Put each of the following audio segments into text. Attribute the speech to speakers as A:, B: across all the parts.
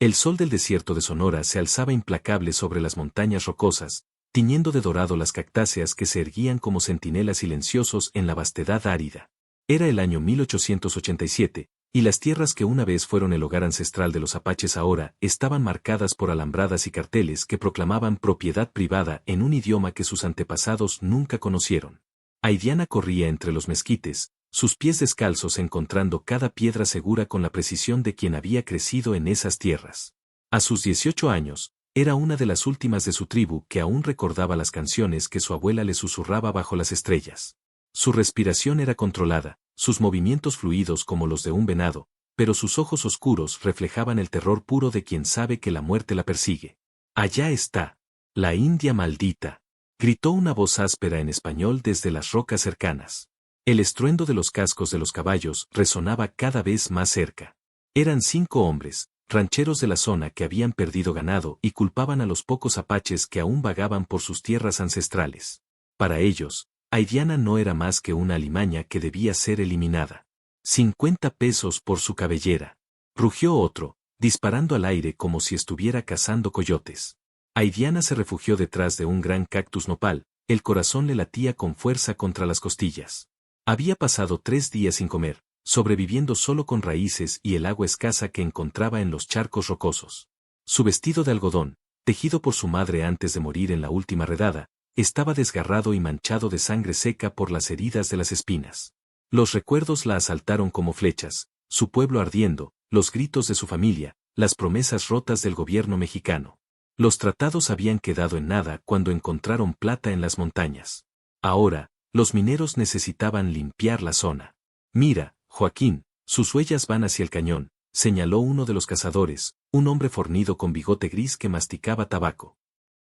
A: El sol del desierto de Sonora se alzaba implacable sobre las montañas rocosas, tiñendo de dorado las cactáceas que se erguían como centinelas silenciosos en la vastedad árida. Era el año 1887, y las tierras que una vez fueron el hogar ancestral de los apaches ahora estaban marcadas por alambradas y carteles que proclamaban propiedad privada en un idioma que sus antepasados nunca conocieron. Aidiana corría entre los mezquites, sus pies descalzos encontrando cada piedra segura con la precisión de quien había crecido en esas tierras. A sus 18 años, era una de las últimas de su tribu que aún recordaba las canciones que su abuela le susurraba bajo las estrellas. Su respiración era controlada, sus movimientos fluidos como los de un venado, pero sus ojos oscuros reflejaban el terror puro de quien sabe que la muerte la persigue. «Allá está, la India maldita», gritó una voz áspera en español desde las rocas cercanas. El estruendo de los cascos de los caballos resonaba cada vez más cerca. Eran 5 hombres, rancheros de la zona que habían perdido ganado y culpaban a los pocos apaches que aún vagaban por sus tierras ancestrales. Para ellos, Aidiana no era más que una alimaña que debía ser eliminada. 50 pesos por su cabellera. Rugió otro, disparando al aire como si estuviera cazando coyotes. Aidiana se refugió detrás de un gran cactus nopal, el corazón le latía con fuerza contra las costillas. Había pasado 3 días sin comer, sobreviviendo solo con raíces y el agua escasa que encontraba en los charcos rocosos. Su vestido de algodón, tejido por su madre antes de morir en la última redada, estaba desgarrado y manchado de sangre seca por las heridas de las espinas. Los recuerdos la asaltaron como flechas, su pueblo ardiendo, los gritos de su familia, las promesas rotas del gobierno mexicano. Los tratados habían quedado en nada cuando encontraron plata en las montañas. Ahora, los mineros necesitaban limpiar la zona. «Mira, Joaquín, sus huellas van hacia el cañón», señaló uno de los cazadores, un hombre fornido con bigote gris que masticaba tabaco.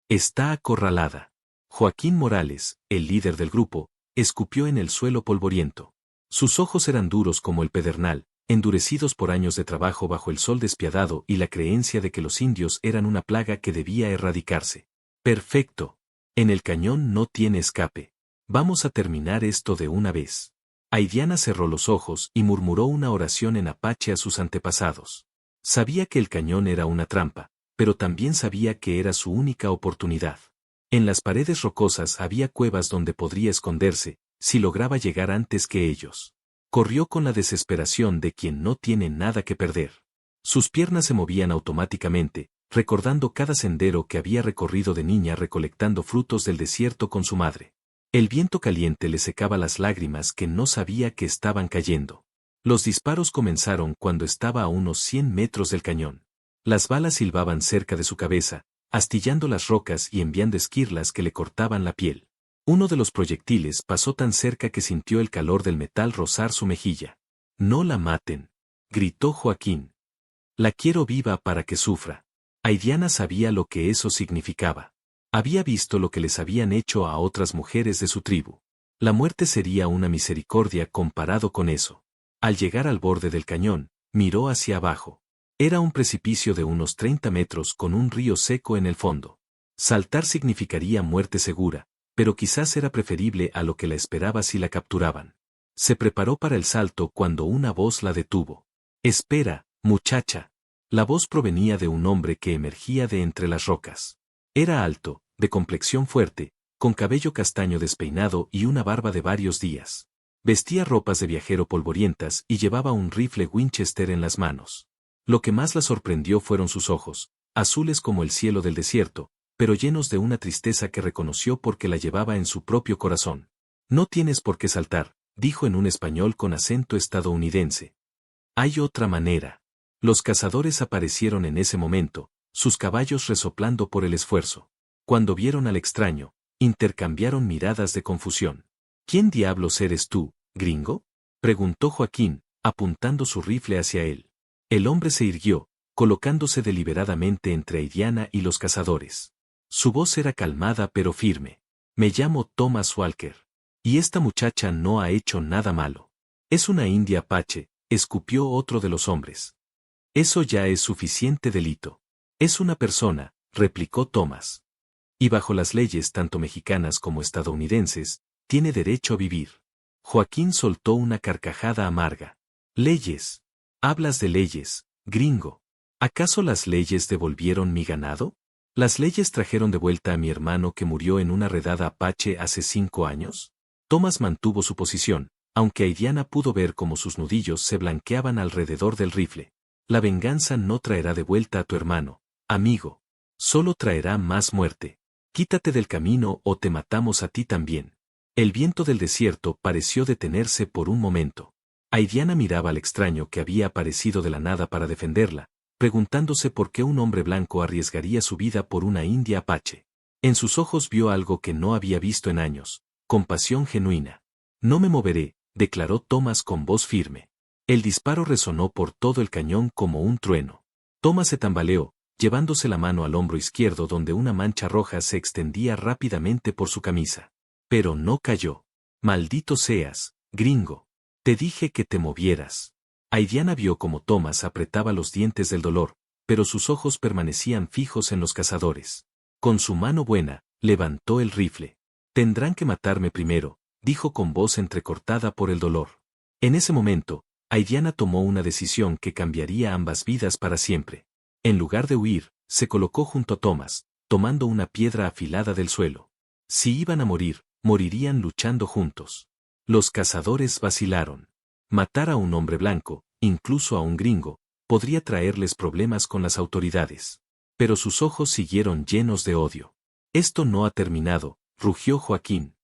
A: «Está acorralada». Joaquín Morales, el líder del grupo, escupió en el suelo polvoriento. Sus ojos eran duros como el pedernal, endurecidos por años de trabajo bajo el sol despiadado y la creencia de que los indios eran una plaga que debía erradicarse. «Perfecto. En el cañón no tiene escape. Vamos a terminar esto de una vez». Aidiana cerró los ojos y murmuró una oración en apache a sus antepasados. Sabía que el cañón era una trampa, pero también sabía que era su única oportunidad. En las paredes rocosas había cuevas donde podría esconderse, si lograba llegar antes que ellos. Corrió con la desesperación de quien no tiene nada que perder. Sus piernas se movían automáticamente, recordando cada sendero que había recorrido de niña recolectando frutos del desierto con su madre. El viento caliente le secaba las lágrimas que no sabía que estaban cayendo. Los disparos comenzaron cuando estaba a unos 100 metros del cañón. Las balas silbaban cerca de su cabeza, astillando las rocas y enviando esquirlas que le cortaban la piel. Uno de los proyectiles pasó tan cerca que sintió el calor del metal rozar su mejilla. «No la maten», gritó Joaquín. «La quiero viva para que sufra». Aidiana sabía lo que eso significaba. Había visto lo que les habían hecho a otras mujeres de su tribu. La muerte sería una misericordia comparado con eso. Al llegar al borde del cañón, miró hacia abajo. Era un precipicio de unos 30 metros con un río seco en el fondo. Saltar significaría muerte segura, pero quizás era preferible a lo que la esperaba si la capturaban. Se preparó para el salto cuando una voz la detuvo. «Espera, muchacha». La voz provenía de un hombre que emergía de entre las rocas. Era alto, de complexión fuerte, con cabello castaño despeinado y una barba de varios días. Vestía ropas de viajero polvorientas y llevaba un rifle Winchester en las manos. Lo que más la sorprendió fueron sus ojos, azules como el cielo del desierto, pero llenos de una tristeza que reconoció porque la llevaba en su propio corazón. «No tienes por qué saltar», dijo en un español con acento estadounidense. «Hay otra manera». Los cazadores aparecieron en ese momento, sus caballos resoplando por el esfuerzo. Cuando vieron al extraño, intercambiaron miradas de confusión. «¿Quién diablos eres tú, gringo?», preguntó Joaquín, apuntando su rifle hacia él. El hombre se irguió, colocándose deliberadamente entre Aidiana y los cazadores. Su voz era calmada pero firme. «Me llamo Thomas Walker. Y esta muchacha no ha hecho nada malo. Es una india apache», escupió otro de los hombres. «Eso ya es suficiente delito». «Es una persona», replicó Thomas. «Y bajo las leyes tanto mexicanas como estadounidenses, tiene derecho a vivir». Joaquín soltó una carcajada amarga. «Leyes. Hablas de leyes, gringo. ¿Acaso las leyes devolvieron mi ganado? ¿Las leyes trajeron de vuelta a mi hermano que murió en una redada apache hace 5 años? Thomas mantuvo su posición, aunque Aidiana pudo ver cómo sus nudillos se blanqueaban alrededor del rifle. La venganza no traerá de vuelta a tu hermano, amigo. Solo traerá más muerte. Quítate del camino o te matamos a ti también. El viento del desierto pareció detenerse por un momento. Aidiana miraba al extraño que había aparecido de la nada para defenderla, preguntándose por qué un hombre blanco arriesgaría su vida por una india apache. En sus ojos vio algo que no había visto en años, compasión genuina. No me moveré, declaró Thomas con voz firme. El disparo resonó por todo el cañón como un trueno. Thomas se tambaleó, llevándose la mano al hombro izquierdo donde una mancha roja se extendía rápidamente por su camisa. Pero no cayó. Maldito seas, gringo. Te dije que te movieras. Aidiana vio cómo Thomas apretaba los dientes del dolor, pero sus ojos permanecían fijos en los cazadores. Con su mano buena, levantó el rifle. Tendrán que matarme primero, dijo con voz entrecortada por el dolor. En ese momento, Aidiana tomó una decisión que cambiaría ambas vidas para siempre. En lugar de huir, se colocó junto a Thomas, tomando una piedra afilada del suelo. Si iban a morir, morirían luchando juntos. Los cazadores vacilaron. Matar a un hombre blanco, incluso a un gringo, podría traerles problemas con las autoridades. Pero sus ojos siguieron llenos de odio. Esto no ha terminado, rugió Joaquín.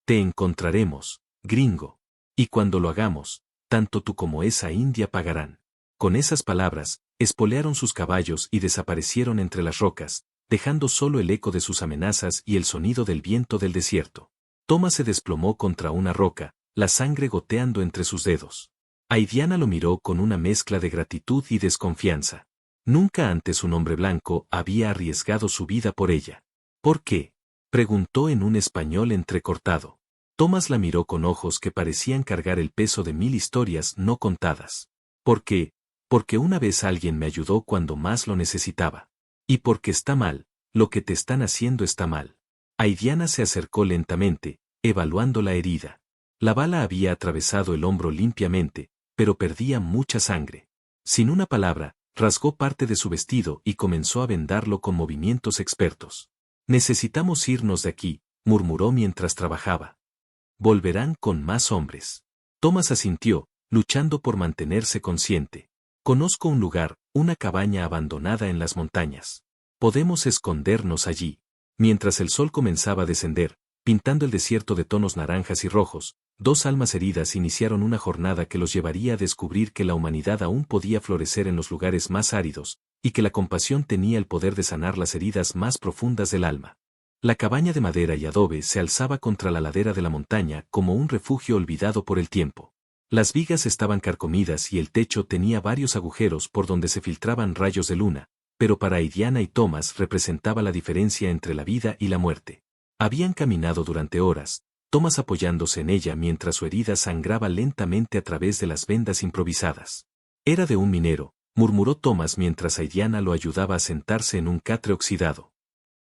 A: Te encontraremos, gringo. Y cuando lo hagamos, tanto tú como esa india pagarán. Con esas palabras, espolearon sus caballos y desaparecieron entre las rocas, dejando solo el eco de sus amenazas y el sonido del viento del desierto. Thomas se desplomó contra una roca, la sangre goteando entre sus dedos. Aidiana lo miró con una mezcla de gratitud y desconfianza. Nunca antes un hombre blanco había arriesgado su vida por ella. ¿Por qué?, preguntó en un español entrecortado. Thomas la miró con ojos que parecían cargar el peso de 1000 historias no contadas. ¿Por qué? Porque una vez alguien me ayudó cuando más lo necesitaba. Y porque está mal, lo que te están haciendo está mal. Aidiana se acercó lentamente, evaluando la herida. La bala había atravesado el hombro limpiamente, pero perdía mucha sangre. Sin una palabra, rasgó parte de su vestido y comenzó a vendarlo con movimientos expertos. Necesitamos irnos de aquí, murmuró mientras trabajaba. Volverán con más hombres. Thomas asintió, luchando por mantenerse consciente. Conozco un lugar, una cabaña abandonada en las montañas. Podemos escondernos allí. Mientras el sol comenzaba a descender, pintando el desierto de tonos naranjas y rojos, 2 almas heridas iniciaron una jornada que los llevaría a descubrir que la humanidad aún podía florecer en los lugares más áridos, y que la compasión tenía el poder de sanar las heridas más profundas del alma. La cabaña de madera y adobe se alzaba contra la ladera de la montaña como un refugio olvidado por el tiempo. Las vigas estaban carcomidas y el techo tenía varios agujeros por donde se filtraban rayos de luna, pero para Aidiana y Thomas representaba la diferencia entre la vida y la muerte. Habían caminado durante horas, Thomas apoyándose en ella mientras su herida sangraba lentamente a través de las vendas improvisadas. Era de un minero, murmuró Thomas mientras Aidiana lo ayudaba a sentarse en un catre oxidado.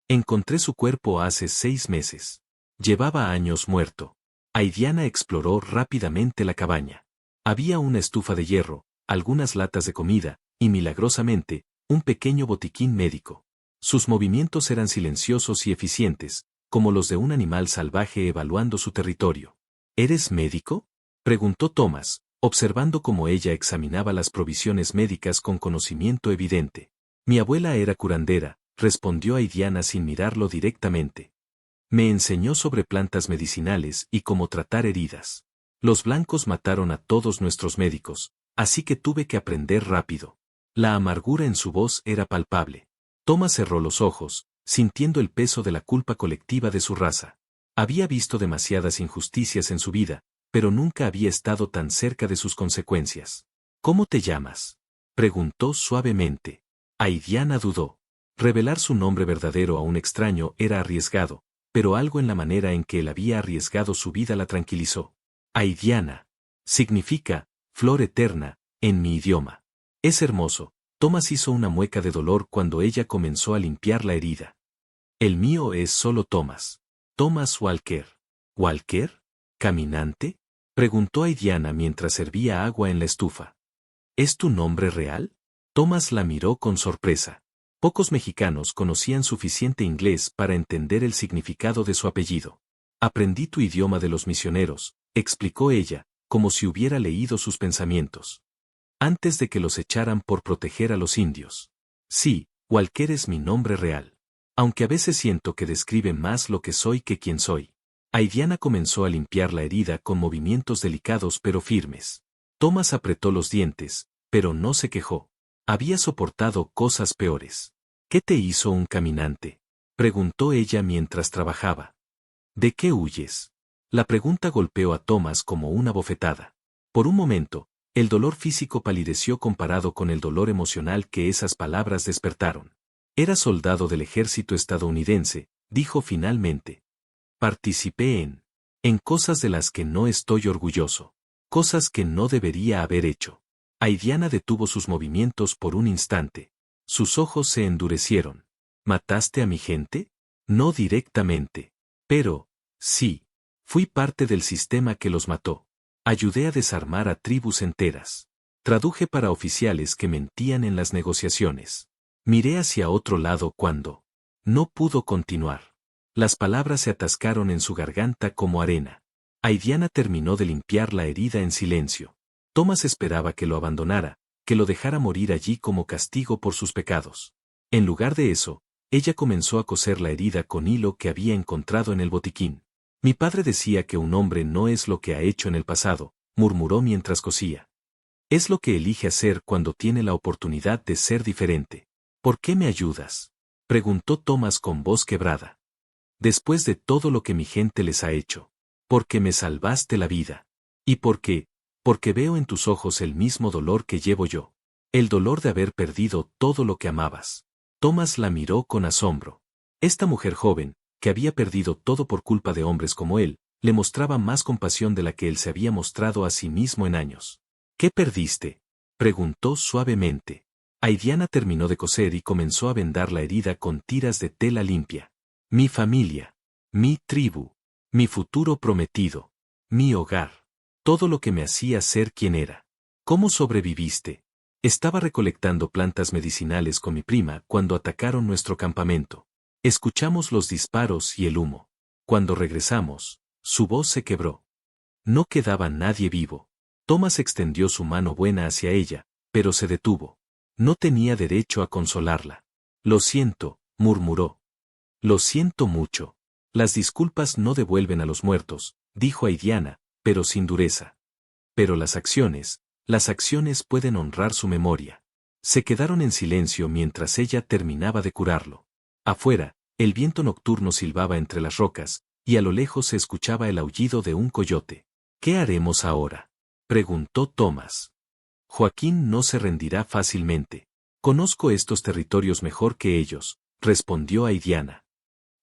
A: Encontré su cuerpo hace 6 meses. Llevaba años muerto. Aidiana exploró rápidamente la cabaña. Había una estufa de hierro, algunas latas de comida, y milagrosamente, un pequeño botiquín médico. Sus movimientos eran silenciosos y eficientes, como los de un animal salvaje evaluando su territorio. ¿Eres médico?, preguntó Thomas, observando cómo ella examinaba las provisiones médicas con conocimiento evidente. Mi abuela era curandera, respondió Aidiana sin mirarlo directamente. Me enseñó sobre plantas medicinales y cómo tratar heridas. Los blancos mataron a todos nuestros médicos, así que tuve que aprender rápido. La amargura en su voz era palpable. Thomas cerró los ojos, sintiendo el peso de la culpa colectiva de su raza. Había visto demasiadas injusticias en su vida, pero nunca había estado tan cerca de sus consecuencias. ¿Cómo te llamas?, preguntó suavemente. Aidiana dudó. Revelar su nombre verdadero a un extraño era arriesgado, pero algo en la manera en que él había arriesgado su vida la tranquilizó. Aidiana significa flor eterna en mi idioma. Es hermoso. Thomas hizo una mueca de dolor cuando ella comenzó a limpiar la herida. El mío es solo Thomas. Thomas Walker. ¿Walker? ¿Caminante?, preguntó Aidiana mientras servía agua en la estufa. ¿Es tu nombre real? Tomás la miró con sorpresa. Pocos mexicanos conocían suficiente inglés para entender el significado de su apellido. Aprendí tu idioma de los misioneros, explicó ella, como si hubiera leído sus pensamientos. Antes de que los echaran por proteger a los indios. Sí, Walker es mi nombre real. Aunque a veces siento que describe más lo que soy que quién soy. Aidiana comenzó a limpiar la herida con movimientos delicados pero firmes. Tomás apretó los dientes, pero no se quejó. Había soportado cosas peores. ¿Qué te hizo un caminante? Preguntó ella mientras trabajaba. ¿De qué huyes? La pregunta golpeó a Tomás como una bofetada. Por un momento, el dolor físico palideció comparado con el dolor emocional que esas palabras despertaron. Era soldado del ejército estadounidense, dijo finalmente. Participé en cosas de las que no estoy orgulloso. Cosas que no debería haber hecho. Aidiana detuvo sus movimientos por un instante. Sus ojos se endurecieron. ¿Mataste a mi gente? No directamente. Pero, sí. Fui parte del sistema que los mató. Ayudé a desarmar a tribus enteras. Traduje para oficiales que mentían en las negociaciones. Miré hacia otro lado cuando no pudo continuar. Las palabras se atascaron en su garganta como arena. Aidiana terminó de limpiar la herida en silencio. Tomás esperaba que lo abandonara, que lo dejara morir allí como castigo por sus pecados. En lugar de eso, ella comenzó a coser la herida con hilo que había encontrado en el botiquín. Mi padre decía que un hombre no es lo que ha hecho en el pasado, murmuró mientras cosía. Es lo que elige hacer cuando tiene la oportunidad de ser diferente. ¿Por qué me ayudas? Preguntó Tomás con voz quebrada. Después de todo lo que mi gente les ha hecho. Porque me salvaste la vida. ¿Y por qué? Porque veo en tus ojos el mismo dolor que llevo yo. El dolor de haber perdido todo lo que amabas. Tomás la miró con asombro. Esta mujer joven, que había perdido todo por culpa de hombres como él, le mostraba más compasión de la que él se había mostrado a sí mismo en años. ¿Qué perdiste? Preguntó suavemente. Aidiana terminó de coser y comenzó a vendar la herida con tiras de tela limpia. Mi familia. Mi tribu. Mi futuro prometido. Mi hogar. Todo lo que me hacía ser quien era. ¿Cómo sobreviviste? Estaba recolectando plantas medicinales con mi prima cuando atacaron nuestro campamento. Escuchamos los disparos y el humo. Cuando regresamos, su voz se quebró. No quedaba nadie vivo. Tomás extendió su mano buena hacia ella, pero se detuvo. No tenía derecho a consolarla. Lo siento, murmuró. Lo siento mucho. Las disculpas no devuelven a los muertos, dijo Aidiana, pero sin dureza. Pero las acciones pueden honrar su memoria. Se quedaron en silencio mientras ella terminaba de curarlo. Afuera, el viento nocturno silbaba entre las rocas, y a lo lejos se escuchaba el aullido de un coyote. ¿Qué haremos ahora? Preguntó Tomás. Joaquín no se rendirá fácilmente. Conozco estos territorios mejor que ellos, respondió Aidiana.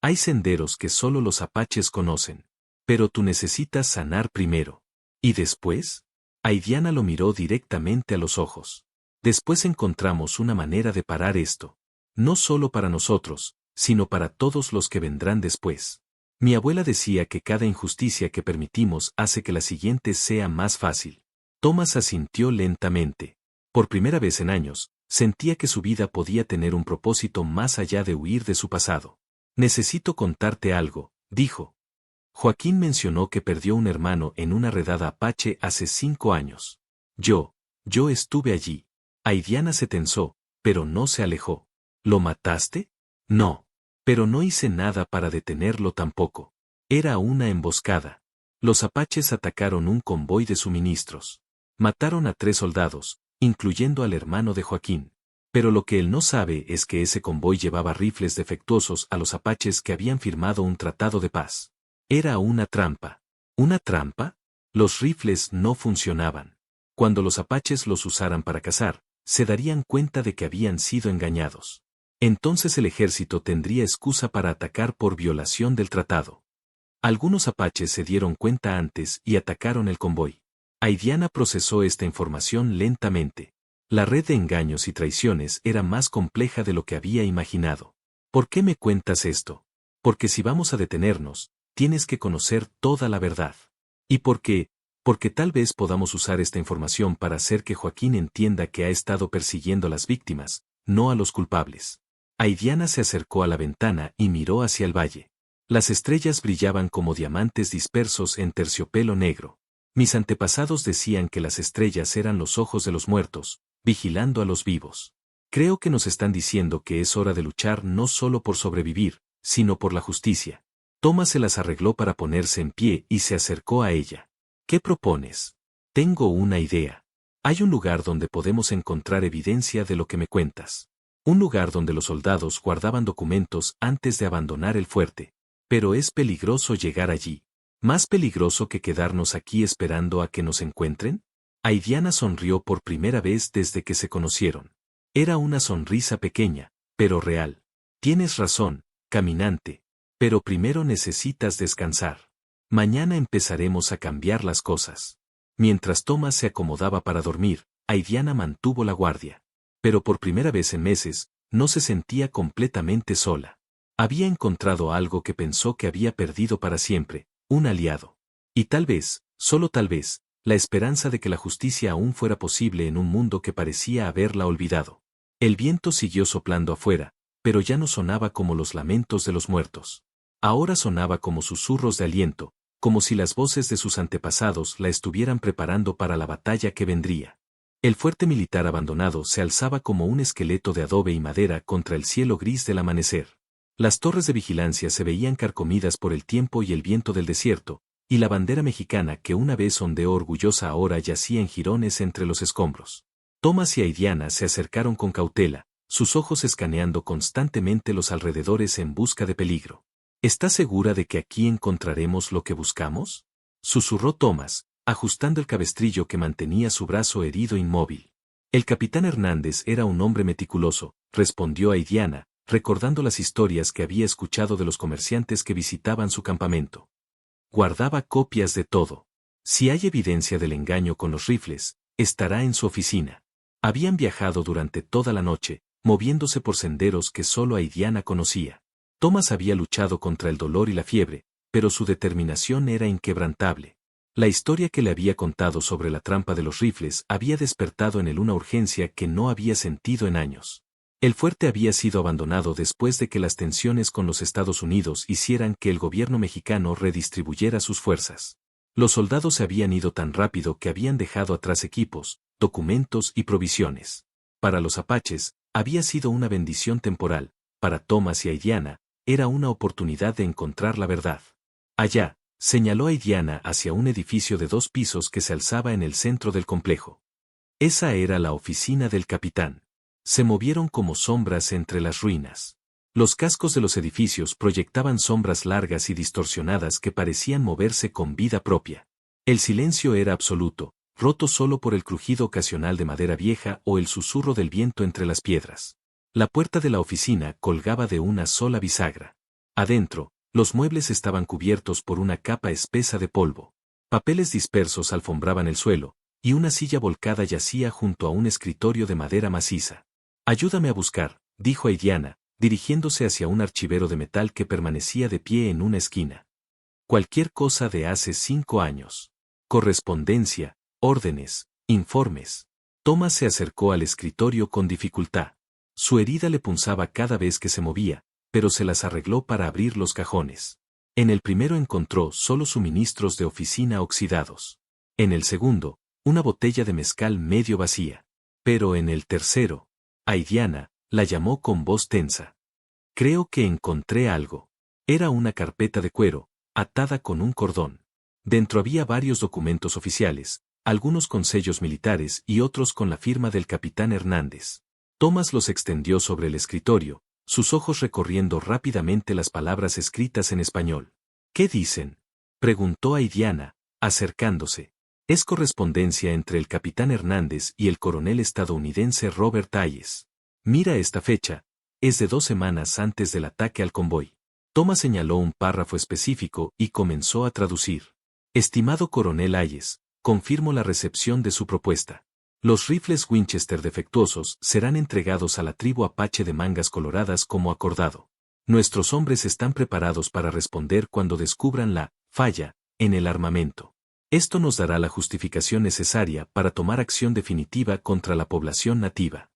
A: Hay senderos que solo los apaches conocen. Pero tú necesitas sanar primero. ¿Y después? Aidiana lo miró directamente a los ojos. Después encontramos una manera de parar esto. No solo para nosotros, sino para todos los que vendrán después. Mi abuela decía que cada injusticia que permitimos hace que la siguiente sea más fácil. Tomás asintió lentamente. Por primera vez en años, sentía que su vida podía tener un propósito más allá de huir de su pasado. Necesito contarte algo, dijo. Joaquín mencionó que perdió un hermano en una redada apache hace 5 años. Yo estuve allí. Aidiana se tensó, pero no se alejó. ¿Lo mataste? No. Pero no hice nada para detenerlo tampoco. Era una emboscada. Los apaches atacaron un convoy de suministros. Mataron a 3 soldados, incluyendo al hermano de Joaquín. Pero lo que él no sabe es que ese convoy llevaba rifles defectuosos a los apaches que habían firmado un tratado de paz. Era una trampa. ¿Una trampa? Los rifles no funcionaban. Cuando los apaches los usaran para cazar, se darían cuenta de que habían sido engañados. Entonces el ejército tendría excusa para atacar por violación del tratado. Algunos apaches se dieron cuenta antes y atacaron el convoy. Aidiana procesó esta información lentamente. La red de engaños y traiciones era más compleja de lo que había imaginado. ¿Por qué me cuentas esto? Porque si vamos a detenernos, tienes que conocer toda la verdad. Y porque porque tal vez podamos usar esta información para hacer que Joaquín entienda que ha estado persiguiendo a las víctimas, no a los culpables. Aidiana se acercó a la ventana y miró hacia el valle. Las estrellas brillaban como diamantes dispersos en terciopelo negro. Mis antepasados decían que las estrellas eran los ojos de los muertos, vigilando a los vivos. Creo que nos están diciendo que es hora de luchar no solo por sobrevivir, sino por la justicia. Thomas se las arregló para ponerse en pie y se acercó a ella. ¿Qué propones? Tengo una idea. Hay un lugar donde podemos encontrar evidencia de lo que me cuentas. Un lugar donde los soldados guardaban documentos antes de abandonar el fuerte. Pero es peligroso llegar allí. ¿Más peligroso que quedarnos aquí esperando a que nos encuentren? Aidiana sonrió por primera vez desde que se conocieron. Era una sonrisa pequeña, pero real. Tienes razón, caminante. Pero primero necesitas descansar. Mañana empezaremos a cambiar las cosas. Mientras Thomas se acomodaba para dormir, Aidiana mantuvo la guardia. Pero por primera vez en meses, no se sentía completamente sola. Había encontrado algo que pensó que había perdido para siempre, un aliado. Y tal vez, solo tal vez, la esperanza de que la justicia aún fuera posible en un mundo que parecía haberla olvidado. El viento siguió soplando afuera, pero ya no sonaba como los lamentos de los muertos. Ahora sonaba como susurros de aliento, como si las voces de sus antepasados la estuvieran preparando para la batalla que vendría. El fuerte militar abandonado se alzaba como un esqueleto de adobe y madera contra el cielo gris del amanecer. Las torres de vigilancia se veían carcomidas por el tiempo y el viento del desierto, y la bandera mexicana que una vez ondeó orgullosa ahora yacía en jirones entre los escombros. Thomas y Aidiana se acercaron con cautela, sus ojos escaneando constantemente los alrededores en busca de peligro. ¿Estás segura de que aquí encontraremos lo que buscamos? Susurró Thomas, ajustando el cabestrillo que mantenía su brazo herido inmóvil. El capitán Hernández era un hombre meticuloso, respondió Aidiana, recordando las historias que había escuchado de los comerciantes que visitaban su campamento. Guardaba copias de todo. Si hay evidencia del engaño con los rifles, estará en su oficina. Habían viajado durante toda la noche, moviéndose por senderos que solo Aidiana conocía. Thomas había luchado contra el dolor y la fiebre, pero su determinación era inquebrantable. La historia que le había contado sobre la trampa de los rifles había despertado en él una urgencia que no había sentido en años. El fuerte había sido abandonado después de que las tensiones con los Estados Unidos hicieran que el gobierno mexicano redistribuyera sus fuerzas. Los soldados se habían ido tan rápido que habían dejado atrás equipos, documentos y provisiones. Para los apaches, había sido una bendición temporal, para Thomas y Aidiana, era una oportunidad de encontrar la verdad. Allá, señaló Aidiana hacia un edificio de 2 pisos que se alzaba en el centro del complejo. Esa era la oficina del capitán. Se movieron como sombras entre las ruinas. Los cascos de los edificios proyectaban sombras largas y distorsionadas que parecían moverse con vida propia. El silencio era absoluto, roto solo por el crujido ocasional de madera vieja o el susurro del viento entre las piedras. La puerta de la oficina colgaba de una sola bisagra. Adentro, los muebles estaban cubiertos por una capa espesa de polvo. Papeles dispersos alfombraban el suelo, y una silla volcada yacía junto a un escritorio de madera maciza. Ayúdame a buscar, dijo Aidiana, dirigiéndose hacia un archivero de metal que permanecía de pie en una esquina. Cualquier cosa de hace 5 años. Correspondencia, órdenes, informes. Thomas se acercó al escritorio con dificultad. Su herida le punzaba cada vez que se movía, pero se las arregló para abrir los cajones. En el primero encontró solo suministros de oficina oxidados. En el segundo, una botella de mezcal medio vacía. Pero en el tercero, Aidiana la llamó con voz tensa. Creo que encontré algo. Era una carpeta de cuero, atada con un cordón. Dentro había varios documentos oficiales, algunos con sellos militares y otros con la firma del capitán Hernández. Thomas los extendió sobre el escritorio, sus ojos recorriendo rápidamente las palabras escritas en español. ¿Qué dicen? Preguntó Aidiana, acercándose. Es correspondencia entre el capitán Hernández y el coronel estadounidense Robert Hayes. Mira esta fecha, es de 2 semanas antes del ataque al convoy. Thomas señaló un párrafo específico y comenzó a traducir. Estimado coronel Hayes, confirmo la recepción de su propuesta. Los rifles Winchester defectuosos serán entregados a la tribu apache de Mangas Coloradas como acordado. Nuestros hombres están preparados para responder cuando descubran la falla en el armamento. Esto nos dará la justificación necesaria para tomar acción definitiva contra la población nativa.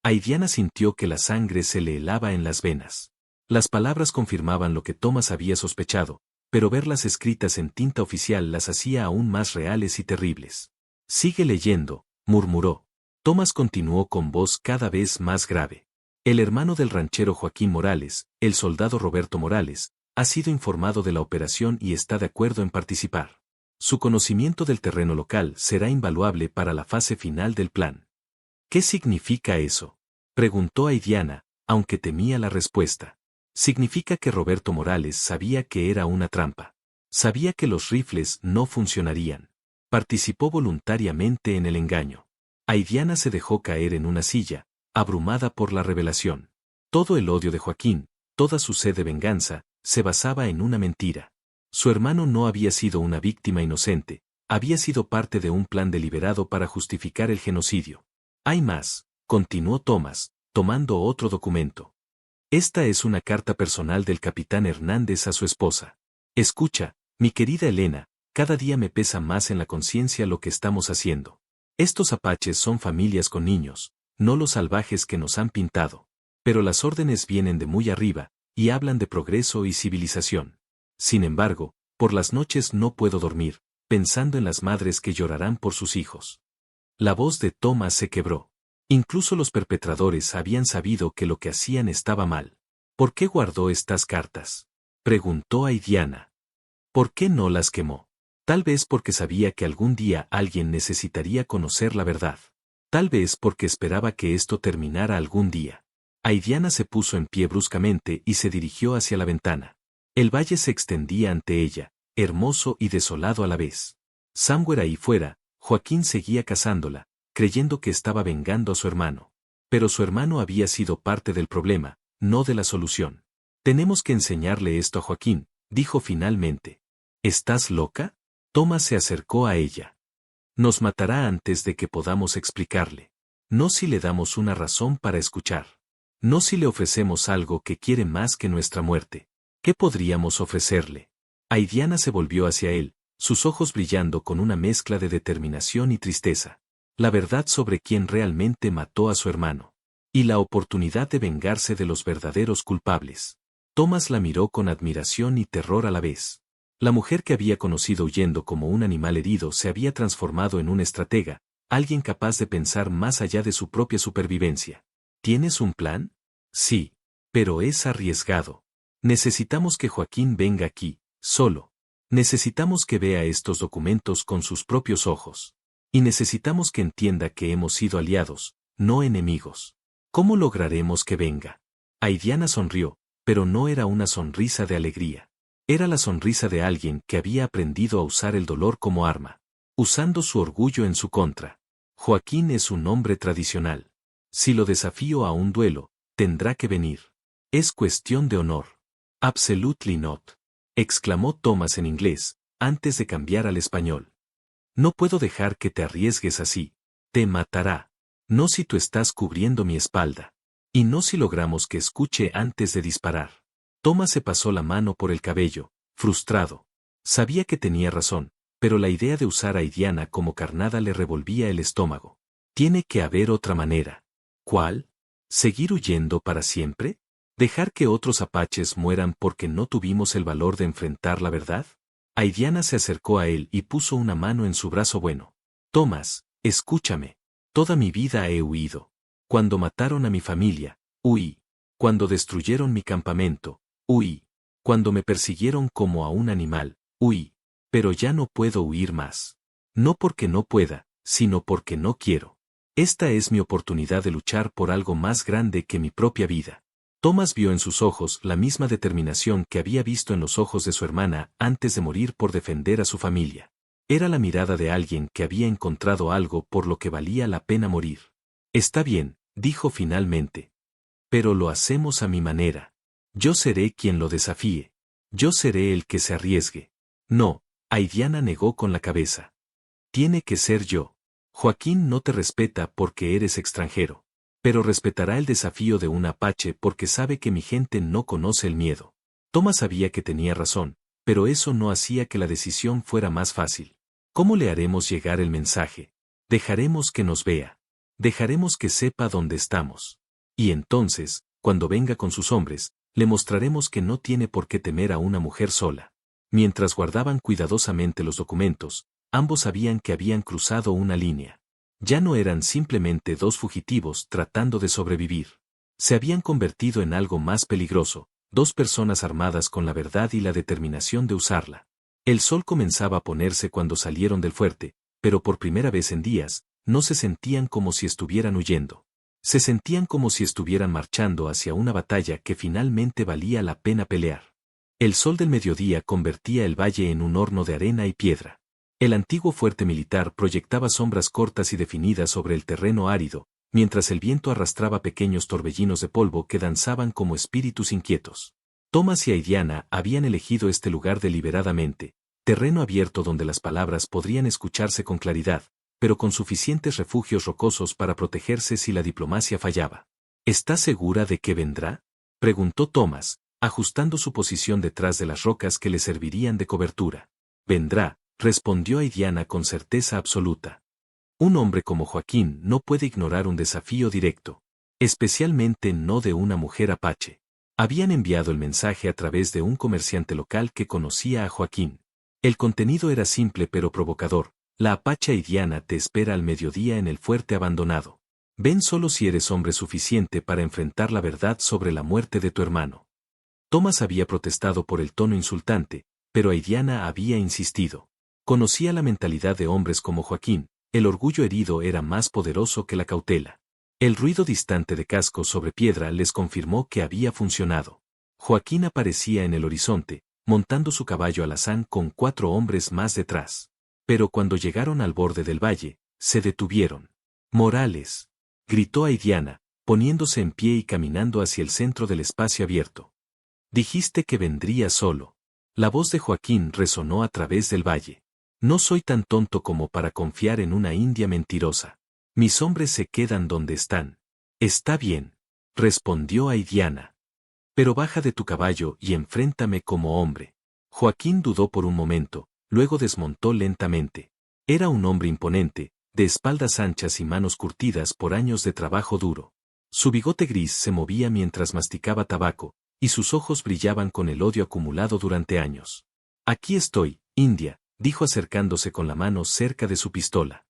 A: Aidiana sintió que la sangre se le helaba en las venas. Las palabras confirmaban lo que Thomas había sospechado, pero verlas escritas en tinta oficial las hacía aún más reales y terribles. Sigue leyendo, murmuró. Thomas continuó con voz cada vez más grave. El hermano del ranchero Joaquín Morales, el soldado Roberto Morales, ha sido informado de la operación y está de acuerdo en participar. Su conocimiento del terreno local será invaluable para la fase final del plan. ¿Qué significa eso?, preguntó Aidiana, aunque temía la respuesta. Significa que Roberto Morales sabía que era una trampa. Sabía que los rifles no funcionarían. Participó voluntariamente en el engaño. Aidiana se dejó caer en una silla, abrumada por la revelación. Todo el odio de Joaquín, toda su sed de venganza, se basaba en una mentira. Su hermano no había sido una víctima inocente, había sido parte de un plan deliberado para justificar el genocidio. Hay más, continuó Thomas, tomando otro documento. Esta es una carta personal del capitán Hernández a su esposa. Escucha, mi querida Elena, cada día me pesa más en la conciencia lo que estamos haciendo. Estos apaches son familias con niños, no los salvajes que nos han pintado. Pero las órdenes vienen de muy arriba, y hablan de progreso y civilización. Sin embargo, por las noches no puedo dormir, pensando en las madres que llorarán por sus hijos. La voz de Thomas se quebró. Incluso los perpetradores habían sabido que lo que hacían estaba mal. ¿Por qué guardó estas cartas?, preguntó Aidiana. ¿Por qué no las quemó? Tal vez porque sabía que algún día alguien necesitaría conocer la verdad. Tal vez porque esperaba que esto terminara algún día. Aidiana se puso en pie bruscamente y se dirigió hacia la ventana. El valle se extendía ante ella, hermoso y desolado a la vez. Somewhere ahí fuera, Joaquín seguía cazándola, creyendo que estaba vengando a su hermano. Pero su hermano había sido parte del problema, no de la solución. Tenemos que enseñarle esto a Joaquín, dijo finalmente. ¿Estás loca? Thomas se acercó a ella. Nos matará antes de que podamos explicarle. No si le damos una razón para escuchar. No si le ofrecemos algo que quiere más que nuestra muerte. ¿Qué podríamos ofrecerle? Aidiana se volvió hacia él, sus ojos brillando con una mezcla de determinación y tristeza. La verdad sobre quién realmente mató a su hermano. Y la oportunidad de vengarse de los verdaderos culpables. Thomas la miró con admiración y terror a la vez. La mujer que había conocido huyendo como un animal herido se había transformado en una estratega, alguien capaz de pensar más allá de su propia supervivencia. ¿Tienes un plan? Sí, pero es arriesgado. Necesitamos que Joaquín venga aquí, solo. Necesitamos que vea estos documentos con sus propios ojos. Y necesitamos que entienda que hemos sido aliados, no enemigos. ¿Cómo lograremos que venga? Aidiana sonrió, pero no era una sonrisa de alegría. Era la sonrisa de alguien que había aprendido a usar el dolor como arma, usando su orgullo en su contra. Joaquín es un hombre tradicional. Si lo desafío a un duelo, tendrá que venir. Es cuestión de honor. Absolutely not, exclamó Thomas en inglés, antes de cambiar al español. No puedo dejar que te arriesgues así. Te matará. No si tú estás cubriendo mi espalda. Y no si logramos que escuche antes de disparar. Thomas se pasó la mano por el cabello, frustrado. Sabía que tenía razón, pero la idea de usar a Aidiana como carnada le revolvía el estómago. Tiene que haber otra manera. ¿Cuál? ¿Seguir huyendo para siempre? ¿Dejar que otros apaches mueran porque no tuvimos el valor de enfrentar la verdad? Aidiana se acercó a él y puso una mano en su brazo bueno. Thomas, escúchame. Toda mi vida he huido. Cuando mataron a mi familia, huí. Cuando destruyeron mi campamento, huí. Cuando me persiguieron como a un animal, huí. Pero ya no puedo huir más. No porque no pueda, sino porque no quiero. Esta es mi oportunidad de luchar por algo más grande que mi propia vida. Thomas vio en sus ojos la misma determinación que había visto en los ojos de su hermana antes de morir por defender a su familia. Era la mirada de alguien que había encontrado algo por lo que valía la pena morir. Está bien, dijo finalmente. Pero lo hacemos a mi manera. Yo seré quien lo desafíe. Yo seré el que se arriesgue. No, Aidiana negó con la cabeza. Tiene que ser yo. Joaquín no te respeta porque eres extranjero. Pero respetará el desafío de un apache porque sabe que mi gente no conoce el miedo. Thomas sabía que tenía razón, pero eso no hacía que la decisión fuera más fácil. ¿Cómo le haremos llegar el mensaje? Dejaremos que nos vea. Dejaremos que sepa dónde estamos. Y entonces, cuando venga con sus hombres, le mostraremos que no tiene por qué temer a una mujer sola. Mientras guardaban cuidadosamente los documentos, ambos sabían que habían cruzado una línea. Ya no eran simplemente dos fugitivos tratando de sobrevivir. Se habían convertido en algo más peligroso, dos personas armadas con la verdad y la determinación de usarla. El sol comenzaba a ponerse cuando salieron del fuerte, pero por primera vez en días, no se sentían como si estuvieran huyendo. Se sentían como si estuvieran marchando hacia una batalla que finalmente valía la pena pelear. El sol del mediodía convertía el valle en un horno de arena y piedra. El antiguo fuerte militar proyectaba sombras cortas y definidas sobre el terreno árido, mientras el viento arrastraba pequeños torbellinos de polvo que danzaban como espíritus inquietos. Thomas y Aidiana habían elegido este lugar deliberadamente, terreno abierto donde las palabras podrían escucharse con claridad, pero con suficientes refugios rocosos para protegerse si la diplomacia fallaba. ¿Estás segura de que vendrá?, preguntó Thomas, ajustando su posición detrás de las rocas que le servirían de cobertura. Vendrá, respondió Aidiana con certeza absoluta. Un hombre como Joaquín no puede ignorar un desafío directo, especialmente no de una mujer apache. Habían enviado el mensaje a través de un comerciante local que conocía a Joaquín. El contenido era simple pero provocador. La apache Aidiana te espera al mediodía en el fuerte abandonado. Ven solo si eres hombre suficiente para enfrentar la verdad sobre la muerte de tu hermano. Thomas había protestado por el tono insultante, pero Aidiana había insistido. Conocía la mentalidad de hombres como Joaquín, el orgullo herido era más poderoso que la cautela. El ruido distante de cascos sobre piedra les confirmó que había funcionado. Joaquín aparecía en el horizonte, montando su caballo alazán con 4 hombres más detrás. Pero cuando llegaron al borde del valle, se detuvieron. «Morales», gritó Aidiana, poniéndose en pie y caminando hacia el centro del espacio abierto. «Dijiste que vendría solo». La voz de Joaquín resonó a través del valle. «No soy tan tonto como para confiar en una india mentirosa. Mis hombres se quedan donde están». «Está bien», respondió Aidiana. «Pero baja de tu caballo y enfréntame como hombre». Joaquín dudó por un momento, luego desmontó lentamente. Era un hombre imponente, de espaldas anchas y manos curtidas por años de trabajo duro. Su bigote gris se movía mientras masticaba tabaco, y sus ojos brillaban con el odio acumulado durante años. «Aquí estoy, India», dijo acercándose con la mano cerca de su pistola.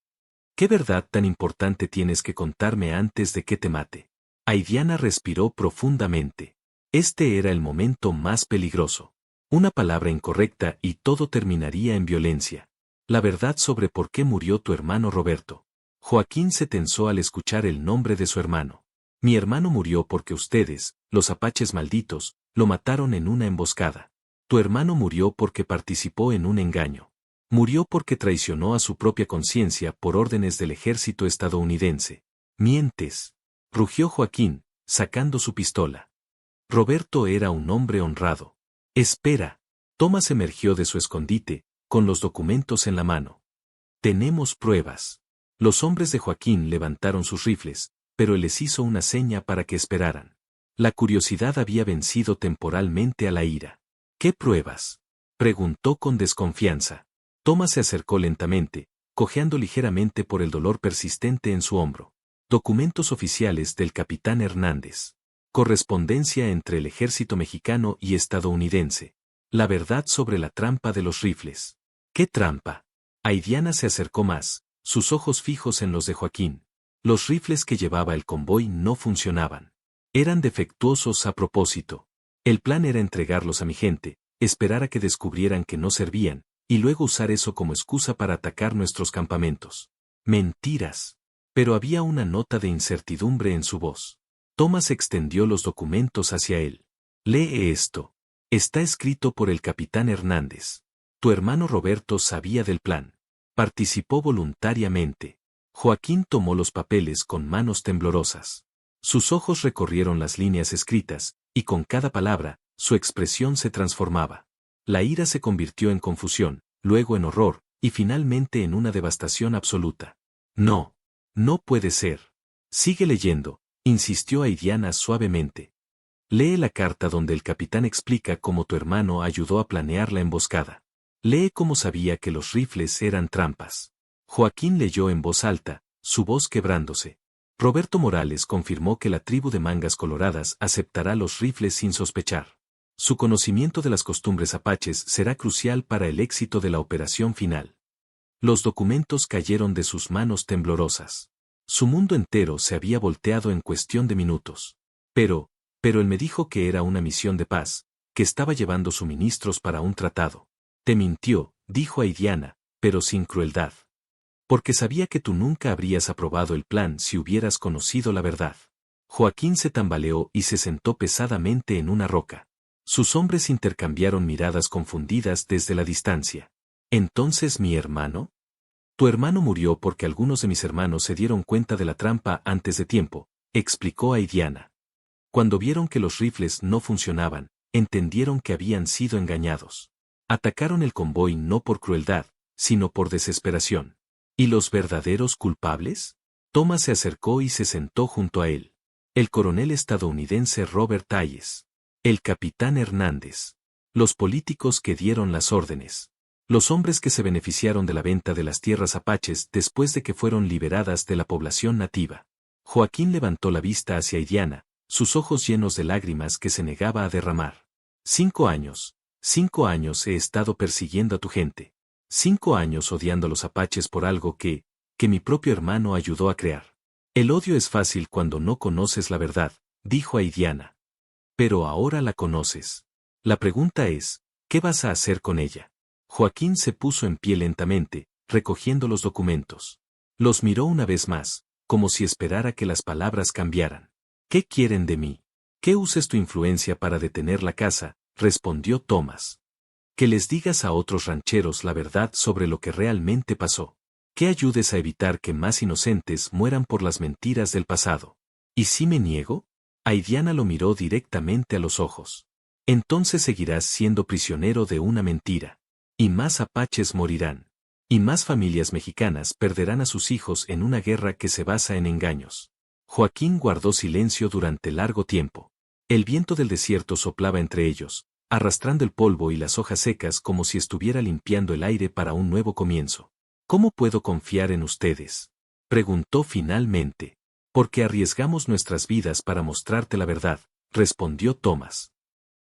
A: «¿Qué verdad tan importante tienes que contarme antes de que te mate?» Aidiana respiró profundamente. Este era el momento más peligroso. Una palabra incorrecta y todo terminaría en violencia. La verdad sobre por qué murió tu hermano Roberto. Joaquín se tensó al escuchar el nombre de su hermano. «Mi hermano murió porque ustedes, los apaches malditos, lo mataron en una emboscada. Tu hermano murió porque participó en un engaño. Murió porque traicionó a su propia conciencia por órdenes del ejército estadounidense». «Mientes», rugió Joaquín, sacando su pistola. Roberto era un hombre honrado. «Espera». Thomas emergió de su escondite, con los documentos en la mano. «Tenemos pruebas». Los hombres de Joaquín levantaron sus rifles, pero él les hizo una seña para que esperaran. La curiosidad había vencido temporalmente a la ira. «¿Qué pruebas?», preguntó con desconfianza. Thomas se acercó lentamente, cojeando ligeramente por el dolor persistente en su hombro. «Documentos oficiales del capitán Hernández. Correspondencia entre el ejército mexicano y estadounidense. La verdad sobre la trampa de los rifles». «¿Qué trampa?». Aidiana se acercó más, sus ojos fijos en los de Joaquín. Los rifles que llevaba el convoy no funcionaban. Eran defectuosos a propósito. El plan era entregarlos a mi gente, esperar a que descubrieran que no servían, y luego usar eso como excusa para atacar nuestros campamentos. «Mentiras». Pero había una nota de incertidumbre en su voz. Thomas extendió los documentos hacia él. «Lee esto. Está escrito por el capitán Hernández. Tu hermano Roberto sabía del plan. Participó voluntariamente». Joaquín tomó los papeles con manos temblorosas. Sus ojos recorrieron las líneas escritas, y con cada palabra, su expresión se transformaba. La ira se convirtió en confusión, luego en horror, y finalmente en una devastación absoluta. «No. No puede ser». «Sigue leyendo», insistió Aidiana suavemente. «Lee la carta donde el capitán explica cómo tu hermano ayudó a planear la emboscada». Lee cómo sabía que los rifles eran trampas. Joaquín leyó en voz alta, su voz quebrándose. Roberto Morales confirmó que la tribu de Mangas Coloradas aceptará los rifles sin sospechar. Su conocimiento de las costumbres apaches será crucial para el éxito de la operación final. Los documentos cayeron de sus manos temblorosas. Su mundo entero se había volteado en cuestión de minutos. Pero él me dijo que era una misión de paz, que estaba llevando suministros para un tratado. Te mintió, dijo Aidiana, pero sin crueldad. Porque sabía que tú nunca habrías aprobado el plan si hubieras conocido la verdad. Joaquín se tambaleó y se sentó pesadamente en una roca. Sus hombres intercambiaron miradas confundidas desde la distancia. ¿Entonces mi hermano? Tu hermano murió porque algunos de mis hermanos se dieron cuenta de la trampa antes de tiempo, explicó Aidiana. Cuando vieron que los rifles no funcionaban, entendieron que habían sido engañados. Atacaron el convoy no por crueldad, sino por desesperación. ¿Y los verdaderos culpables? Thomas se acercó y se sentó junto a él. El coronel estadounidense Robert Hayes. El capitán Hernández. Los políticos que dieron las órdenes. Los hombres que se beneficiaron de la venta de las tierras apaches después de que fueron liberadas de la población nativa. Joaquín levantó la vista hacia Aidiana, sus ojos llenos de lágrimas que se negaba a derramar. 5 años he estado persiguiendo a tu gente. 5 años odiando a los apaches por algo que mi propio hermano ayudó a crear. El odio es fácil cuando no conoces la verdad, dijo Aidiana. Pero ahora la conoces. La pregunta es, ¿qué vas a hacer con ella? Joaquín se puso en pie lentamente, recogiendo los documentos. Los miró una vez más, como si esperara que las palabras cambiaran. ¿Qué quieren de mí? Que uses tu influencia para detener la caza, respondió Thomas. Que les digas a otros rancheros la verdad sobre lo que realmente pasó. Que ayudes a evitar que más inocentes mueran por las mentiras del pasado. ¿Y si me niego? Aidiana lo miró directamente a los ojos. Entonces seguirás siendo prisionero de una mentira. Y más apaches morirán. Y más familias mexicanas perderán a sus hijos en una guerra que se basa en engaños. Joaquín guardó silencio durante largo tiempo. El viento del desierto soplaba entre ellos, arrastrando el polvo y las hojas secas como si estuviera limpiando el aire para un nuevo comienzo. ¿Cómo puedo confiar en ustedes? Preguntó finalmente. Porque arriesgamos nuestras vidas para mostrarte la verdad, respondió Thomas.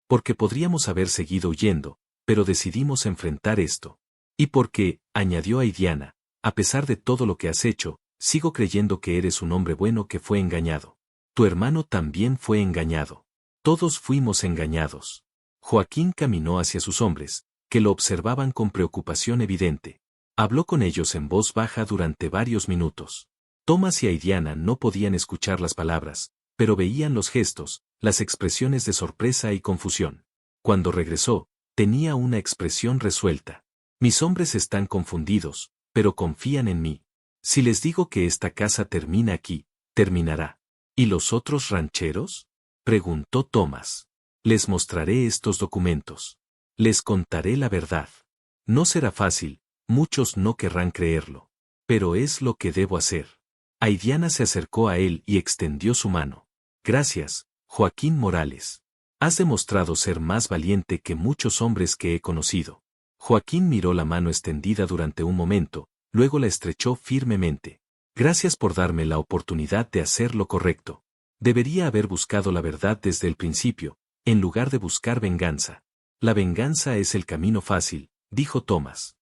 A: Porque podríamos haber seguido huyendo, pero decidimos enfrentar esto. Y porque, añadió Aidiana, a pesar de todo lo que has hecho, sigo creyendo que eres un hombre bueno que fue engañado. Tu hermano también fue engañado. Todos fuimos engañados. Joaquín caminó hacia sus hombres, que lo observaban con preocupación evidente. Habló con ellos en voz baja durante varios minutos. Thomas y Aidiana no podían escuchar las palabras, pero veían los gestos, las expresiones de sorpresa y confusión. Cuando regresó, tenía una expresión resuelta. Mis hombres están confundidos, pero confían en mí. Si les digo que esta casa termina aquí, terminará. ¿Y los otros rancheros? Preguntó Thomas. Les mostraré estos documentos. Les contaré la verdad. No será fácil, muchos no querrán creerlo. Pero es lo que debo hacer. Aidiana se acercó a él y extendió su mano. Gracias, Joaquín Morales. Has demostrado ser más valiente que muchos hombres que he conocido. Joaquín miró la mano extendida durante un momento, luego la estrechó firmemente. Gracias por darme la oportunidad de hacer lo correcto. Debería haber buscado la verdad desde el principio, en lugar de buscar venganza. La venganza es el camino fácil, dijo Thomas.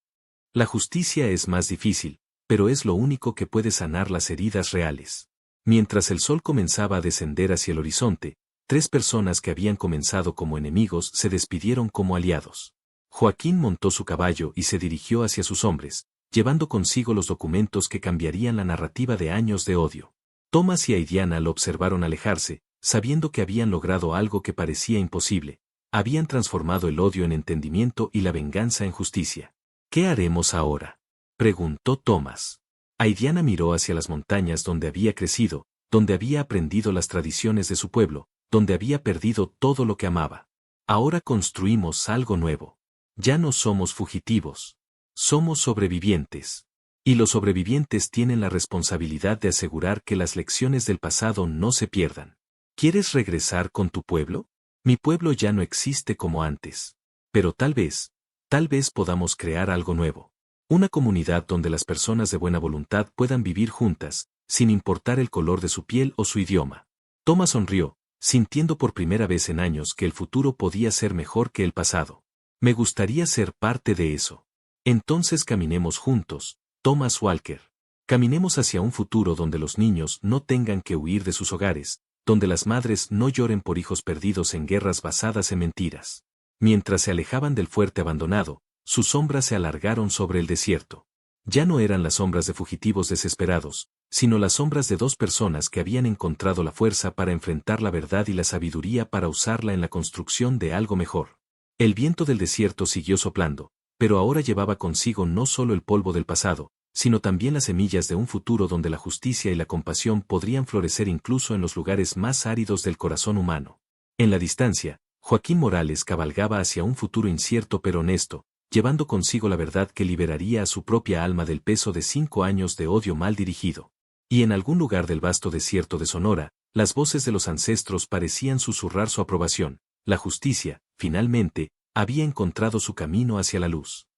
A: La justicia es más difícil, pero es lo único que puede sanar las heridas reales. Mientras el sol comenzaba a descender hacia el horizonte, 3 personas que habían comenzado como enemigos se despidieron como aliados. Joaquín montó su caballo y se dirigió hacia sus hombres, llevando consigo los documentos que cambiarían la narrativa de años de odio. Thomas y Aidiana lo observaron alejarse, sabiendo que habían logrado algo que parecía imposible. Habían transformado el odio en entendimiento y la venganza en justicia. ¿Qué haremos ahora?, preguntó Thomas. Aidiana miró hacia las montañas donde había crecido, donde había aprendido las tradiciones de su pueblo, donde había perdido todo lo que amaba. Ahora construimos algo nuevo. Ya no somos fugitivos. Somos sobrevivientes. Y los sobrevivientes tienen la responsabilidad de asegurar que las lecciones del pasado no se pierdan. ¿Quieres regresar con tu pueblo? Mi pueblo ya no existe como antes. Pero tal vez Tal vez podamos crear algo nuevo. Una comunidad donde las personas de buena voluntad puedan vivir juntas, sin importar el color de su piel o su idioma. Thomas sonrió, sintiendo por primera vez en años que el futuro podía ser mejor que el pasado. Me gustaría ser parte de eso. Entonces caminemos juntos, Thomas Walker. Caminemos hacia un futuro donde los niños no tengan que huir de sus hogares, donde las madres no lloren por hijos perdidos en guerras basadas en mentiras. Mientras se alejaban del fuerte abandonado, sus sombras se alargaron sobre el desierto. Ya no eran las sombras de fugitivos desesperados, sino las sombras de dos personas que habían encontrado la fuerza para enfrentar la verdad y la sabiduría para usarla en la construcción de algo mejor. El viento del desierto siguió soplando, pero ahora llevaba consigo no solo el polvo del pasado, sino también las semillas de un futuro donde la justicia y la compasión podrían florecer incluso en los lugares más áridos del corazón humano. En la distancia, Joaquín Morales cabalgaba hacia un futuro incierto pero honesto, llevando consigo la verdad que liberaría a su propia alma del peso de 5 años de odio mal dirigido. Y en algún lugar del vasto desierto de Sonora, las voces de los ancestros parecían susurrar su aprobación. La justicia, finalmente, había encontrado su camino hacia la luz.